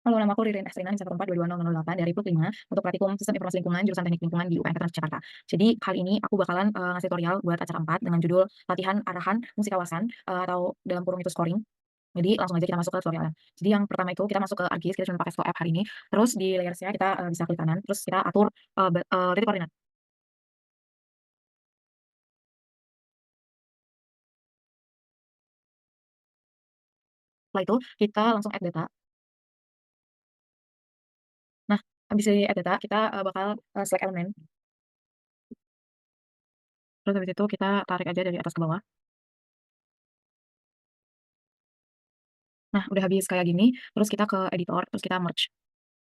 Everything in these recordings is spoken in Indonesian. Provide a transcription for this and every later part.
Halo, nama aku Ririn Esrina, 1422008 dari PLUK 5 untuk praktikum Sistem Informasi Lingkungan jurusan Teknik Lingkungan di UPN Veteran Jakarta. Jadi kali ini aku bakalan ngasih tutorial buat acara 4 dengan judul latihan arahan fungsi kawasan atau dalam kurung itu scoring. Jadi langsung aja kita masuk ke tutorialnya. Jadi yang pertama itu kita masuk ke ArcGIS, kita cuma pakai Flow App hari ini. Terus di layers-nya kita bisa klik kanan, terus kita atur titik koordinat. Setelah itu kita langsung add data. Nah, habis dari add data kita bakal select elemen. Terus habis itu kita tarik aja dari atas ke bawah. Nah, udah habis kayak gini, terus kita ke editor, terus kita merge.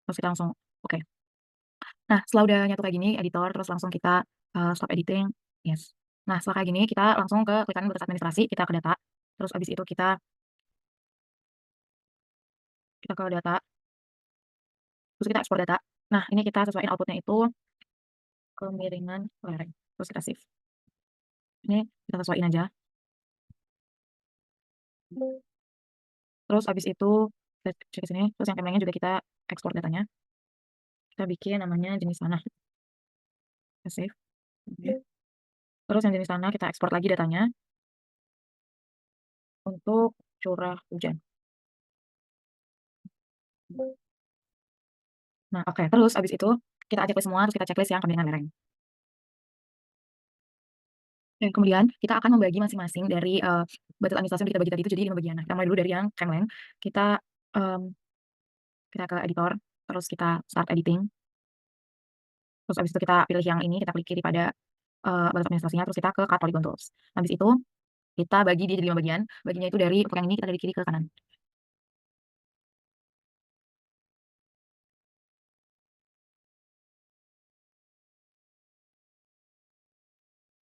Terus kita langsung oke. Nah, setelah udah nyatu kayak gini, editor, terus langsung kita stop editing, yes. Nah, setelah kayak gini, kita langsung ke klik kanan batas administrasi, kita ke data, terus abis itu kita ke data, terus kita ekspor data. Nah, ini kita sesuaiin outputnya itu kemiringan lereng, terus kita save. Ini kita sesuaiin aja. Terus abis itu kita cek ke sini, terus yang kemlengnya juga kita ekspor datanya. Kita bikin namanya jenis tanah, kita save. Oke. Terus yang jenis tanah kita ekspor lagi datanya untuk curah hujan. Nah, oke. Terus abis itu kita checklist semua, terus kita checklist yang kemiringan lereng. Dan kemudian kita akan membagi masing-masing dari batas administrasi yang kita bagi tadi itu jadi 5 bagian. Nah, kita mulai dulu dari yang Kemleng. Kita mmm, kita ke editor, terus kita start editing. Terus habis itu kita pilih yang ini, kita klik kiri pada batas administrasinya, terus kita ke cut polygon tools. Habis itu kita bagi dia jadi 5 bagian. Baginya itu dari untuk yang ini kita dari kiri ke kanan.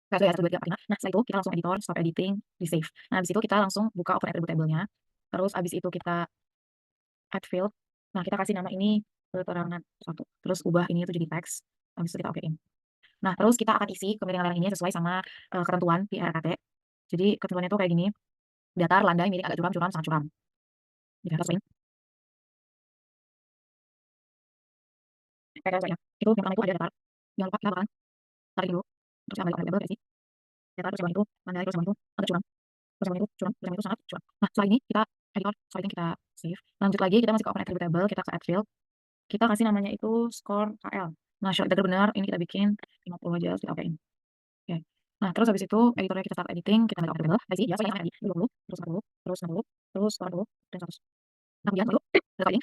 Kayak ya, 1, 2, 3, 4, 5. Nah, setelah itu kita langsung editor, stop editing, di-save. Nah, habis itu kita langsung buka open attribute table-nya. Terus habis itu kita add field. Nah, kita kasih nama ini keterangan 1. Terus ubah ini itu jadi teks. Habis itu kita okein. Nah, terus kita akan isi kemiringan lereng ini sesuai sama ketentuan di RKT. Jadi ketentuannya itu kayak gini, datar, landai, miring, agak curam, curam, sangat curam. Jadi kita sesuaiin. Kayak kita sesuaiin. Itu yang pertama itu ada datar. Jangan lupa kita bakalan tarik dulu. Terus kita kembali ke label, versi. Datar, terus yang itu landai, terus yang itu agak curam. Terus yang itu curam, terus yang itu sangat curam. Nah, setelah ini kita editor, sorting kita save. Lanjut lagi kita masih ke open attribute table, kita ke add field. Kita kasih namanya itu score KL. Nah, show integer benar, ini kita bikin 50 aja, terus kita okein. Oke. Nah, terus habis itu editornya kita start editing, kita balik ke table. Tadi ya, soalnya tadi 20, terus 40, terus 60, terus 80, dan 100. Nah, kemudian baru kita ini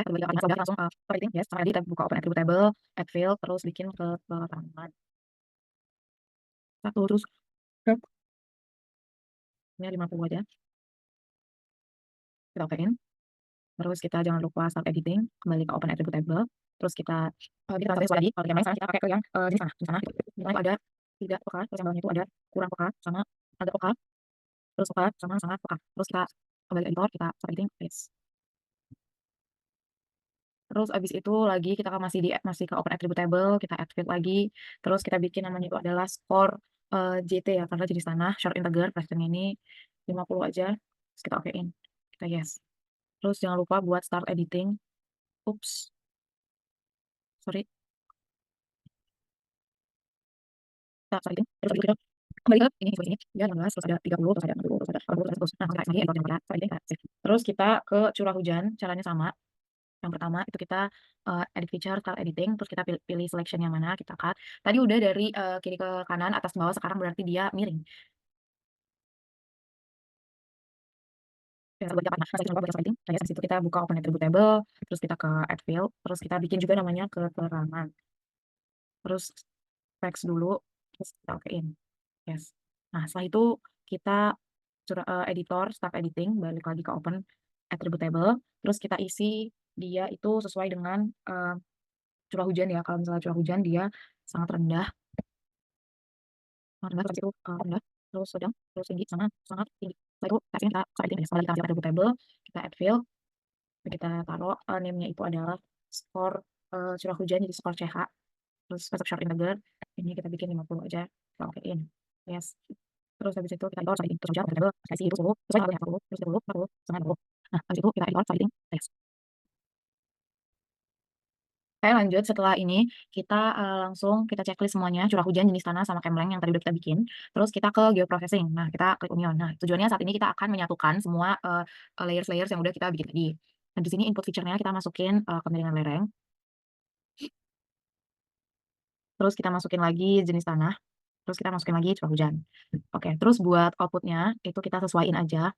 kembali ke aplikasi langsung editing, yes, sama tadi kita buka open attribute table, add field, terus bikin keterangan. Satu, terus ini 50 aja. Kita okein. Terus kita jangan lupa start editing, kembali ke open attribute table, terus kita kita translate lagi. Kalau yang lain sekarang kita pakai ke yang jenis tanah. Jenis tanah gitu. Jenis tanah itu ada tidak peka, terus yang bawahnya itu ada kurang peka sama agak peka, terus peka sama sangat peka. Terus kita kembali ke editor, kita start editing, yes. Terus abis itu lagi kita masih ke open attribute table, kita add field lagi, terus kita bikin namanya itu adalah score JT ya, karena jenis tanah, short integer, presentnya ini 50 aja, terus kita okein, kita yes. Terus jangan lupa buat start editing, oops, sorry, kita start editing, terus abis itu kita kembali ke ini sini, ya 16, terus ada 30, terus ada 60, terus ada 40, terus nah kita lagi editor yang start editing, kita save. Terus kita ke curah hujan, caranya sama. Yang pertama itu kita edit feature, start editing, terus kita pilih selection yang mana, kita cut. Tadi udah dari kiri ke kanan, atas ke bawah, sekarang berarti dia miring. Ya, buat nah, jangan lupa buat editing. Nah, ya, situ kita buka open attribute table, terus kita ke add field, terus kita bikin juga namanya keterangan. Terus teks dulu, terus kita okein. Yes. Nah, setelah itu kita editor, start editing, balik lagi ke open attribute table, terus kita isi dia itu sesuai dengan curah hujan ya. Kalau misalnya curah hujan dia sangat rendah, rendah terus itu rendah, terus sedang, terus tinggi, sama sangat tinggi. Setelah itu tesnya kita start editing ya. Setelah kita masuk attribute table, kita add field, kita taruh name-nya itu adalah skor curah hujan jadi skor CH, terus masuk short integer, ini kita bikin 50 aja, kita okein, yes. terus habis itu kita editor sliding, terus hujan, variable, isi itu 10, sesuai dengan 40, terus 30, 40, setengah 20. Nah, habis itu kita editor sliding, text. Oke, lanjut setelah ini kita, langsung kita checklist semuanya, curah hujan, jenis tanah, sama Kemleng yang tadi udah kita bikin. Terus kita ke geoprocessing. Nah, kita klik Union. Nah, tujuannya saat ini kita akan menyatukan semua, layers-layers yang udah kita bikin tadi. Nah, di sini input feature-nya kita masukin, kemiringan lereng, terus kita masukin lagi jenis tanah, terus kita masukin lagi curah hujan. Oke, terus buat output-nya itu kita sesuaiin aja.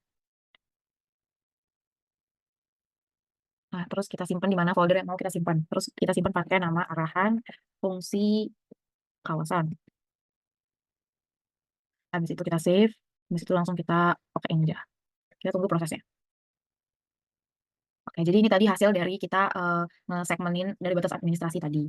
Nah, terus kita simpan di mana folder yang mau kita simpan. Terus kita simpan pakai nama arahan fungsi kawasan. Habis itu kita save, habis itu langsung kita okein aja. Kita tunggu prosesnya. Oke, jadi ini tadi hasil dari kita, ngesegmenin dari batas administrasi tadi.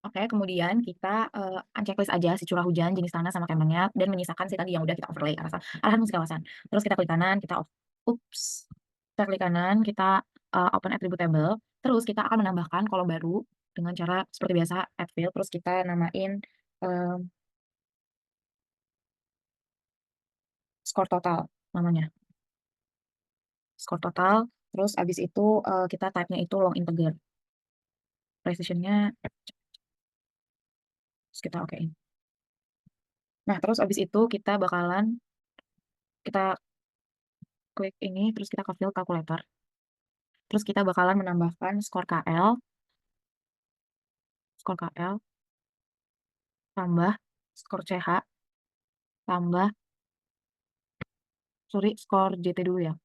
Oke, kemudian kita, unchecklist aja si curah hujan, jenis tanah, sama kemengnya, dan menyisakan si tadi yang udah kita overlay arahan fungsi kawasan. Terus kita klik kanan, kita kita klik kanan, kita, open attribute table, terus kita akan menambahkan kolom baru dengan cara seperti biasa add field, terus kita namain, eee, skor total namanya, skor total, terus abis itu, kita type-nya itu long integer, precision-nya terus kita okein. Nah, terus abis itu kita klik ini, terus kita ke field calculator, terus kita bakalan menambahkan skor KL tambah skor CH tambah skor JT dulu ya.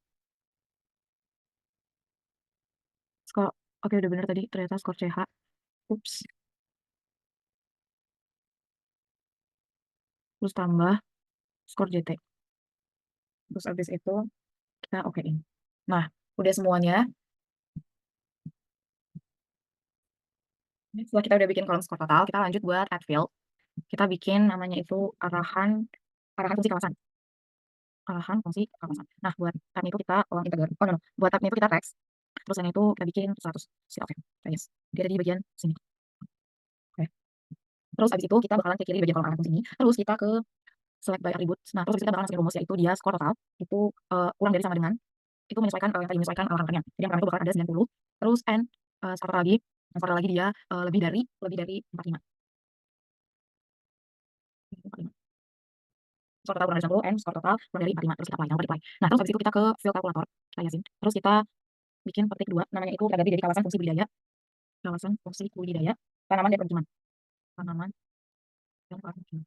Skor oke, udah bener tadi ternyata skor CH. Ups, terus tambah skor JT. Terus abis itu kita okein. Nah, udah semuanya. Setelah kita udah bikin kolom skor total, kita lanjut buat add field. Kita bikin namanya itu arahan fungsi kawasan. Arahan fungsi kawasan. Nah, buat tab itu kita ulang integer. Oh, no, no. Buat tab itu kita teks. Terus yang itu kita bikin 100. Kita oke. Yes. Dia ada di bagian sini. Oke. Terus abis itu kita bakalan klik kiri di bagian kolom arahan fungsi ini. Terus kita ke select by attributes. Nah, terus kita bakalan masukin rumus yaitu dia skor total itu, kurang dari sama dengan itu menyesuaikan, yang tadi menyesuaikan angka-angkanya. Jadi yang pertama itu bakal ada 90, terus skor total lagi, yang total lagi dia, lebih dari 45. Skor total kurang dari 90 skor total kurang dari 45, terus kita apply, jangan lupa di-apply. Nah, terus habis itu kita ke field kalkulator, kita hiasin. Terus kita bikin petik 2, namanya itu kita ganti jadi kawasan fungsi budidaya, tanaman dan permukiman. Tanaman dan permukiman.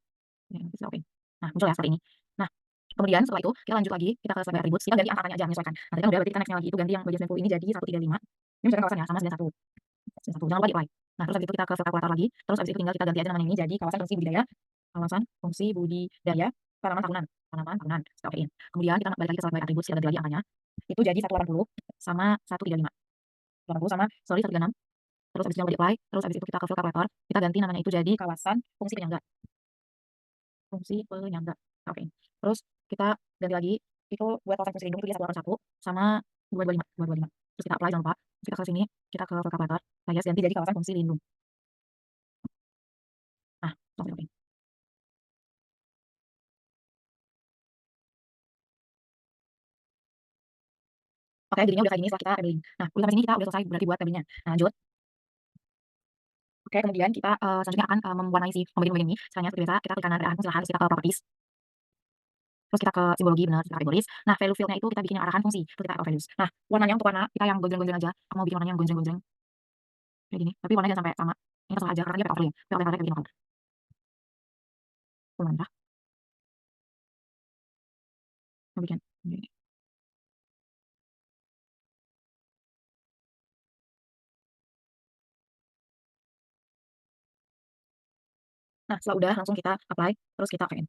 Ya, nanti kita okein. Nah, muncul ya seperti ini. Nah, kemudian setelah itu kita lanjut lagi, kita ke select by attributes, kita ganti angka-angkanya aja menyesuaikan. Nah, tadi kan udah, berarti kita next-nya lagi itu ganti yang bagian 90 ini jadi 135. Ini menyesuaikan kawasannya sama 91. 91, jangan lupa di-apply. Nah, terus habis itu kita ke field kalkulator lagi, terus habis itu tinggal kita ganti aja namanya ini jadi kawasan fungsi budidaya tanaman tahunan, kita okein. Kemudian kita balik lagi ke select by attributes, kita ganti lagi angkanya. Itu jadi 180 sama 135. 180 sama, sorry, 136. Terus habis itu jangan lupa di-apply, terus habis itu kita ke field kalkulator, kita ganti namanya itu jadi kawasan fungsi penyangga. Oke. Terus kita ganti lagi, itu buat kawasan fungsi lindung itu dia 181 sama 225. Terus kita apply, jangan lupa. Terus kita ke sini, kita ke field calculator, saya ganti jadi kawasan fungsi lindung. Nah, langsung oke. Oke, jadinya udah kayak gini setelah kita labeling. Nah, udah sampai sini kita udah selesai berarti buat tabelnya. Nah, lanjut. Oke, kemudian kita, selanjutnya akan, mewarnai si pembagian-pembagian ini. Caranya seperti biasa, kita klik kanan arahan fungsi lahan, terus kita ke properties, terus kita ke simbologi, benar, terus kita kategoris. Nah, value field-nya itu kita bikin arahan fungsi, terus kita add values. Nah, warnanya untuk warna kita yang gonjreng-gonjreng aja. Aku mau bikin warnanya yang gonjreng-gonjreng kayak gini, tapi warnanya jangan sampai sama. Ini terserah aja karena dia pakai overlay. Tapi overlay kayak gini color. Warna merah, mau bikin gini. Nah, setelah udah langsung kita apply, terus kita okein.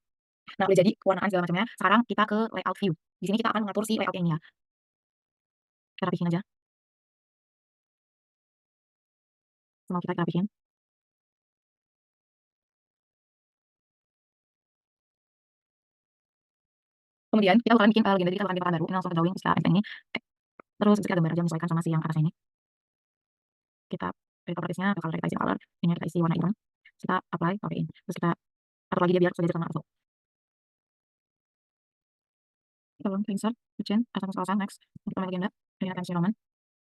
Nah, udah jadi kewarnaan segala macamnya. Sekarang kita ke layout view. Di sini kita akan mengatur si layout-nya ini ya. Kita rapihin aja. Mau kita rapihin. Kemudian kita bakalan bikin, legenda, jadi kita bakalan bikin baru. Ini langsung ke drawing, terus kita add ini. Terus kita gambar aja menyesuaikan sama si yang atasnya ini. Kita dari properties-nya, color, kita isi color. Ini kita isi warna hitam. Kita apply, okein. Terus kita atur lagi dia biar sesuai sama outflow. Kita belum insert, Chain, Asana Selasa, next. Kita main legenda, dengan tensi Roman,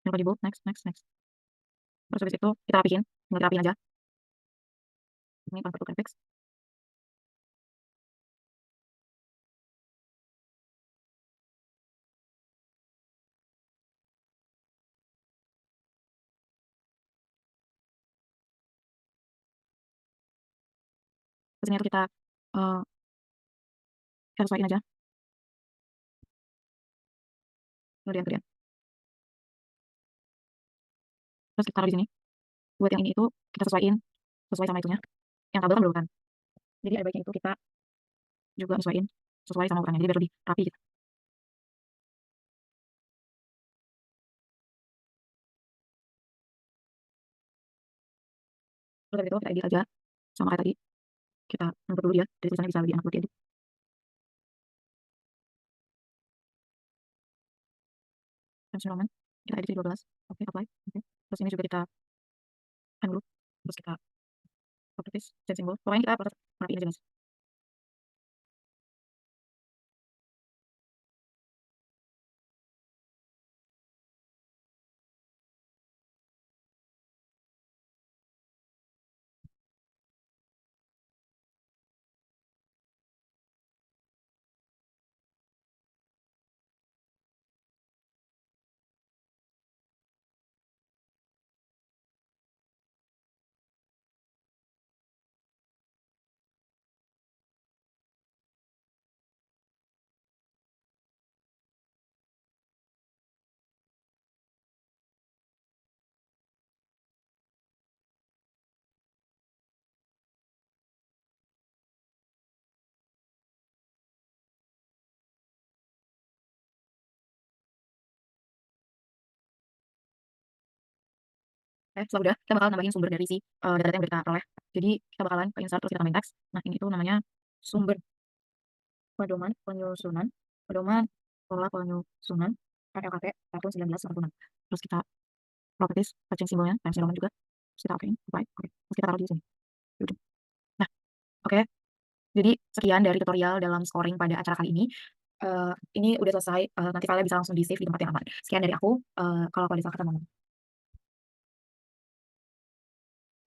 yang di bold, next, next, next. Terus habis itu kita rapihin, tinggal kita rapiin aja. Ini convert to graphics. Terus ini tuh eh, kita sesuaiin aja, kemudian. Terus kita taruh di sini. Buat yang ini itu kita sesuaiin sesuai sama itunya. Yang kabel kan belum kan. Jadi ada baiknya itu kita juga sesuaiin sesuai sama ukurannya. Jadi biar lebih rapi gitu. Terus dari itu kita edit aja sama kayak tadi. Kita input dulu dia, dari tulisannya bisa lebih enak buat diedit. Tension Roman, kita edit di 12. Oke, apply. Oke. Terus ini juga kita kan dulu. Terus kita copy paste, set simbol. Pokoknya kita proses rapiin aja guys. Setelah udah, kita bakal nambahin sumber dari si data-data yang udah kita peroleh. Jadi kita bakalan ke insert terus kita tambahin teks. Nah, ini tuh namanya sumber pedoman penyusunan, pedoman pola penyusunan RLKP tahun 1996. Terus kita properties, fetching simbolnya, time Roman juga. Terus kita okein, apply, oke. Terus kita taruh di sini. Udah. Nah, oke. Jadi sekian dari tutorial dalam scoring pada acara kali ini. Ini udah selesai. Nanti kalian bisa langsung di save di tempat yang aman. Sekian dari aku. Kalau ada salah kata, mohon maaf.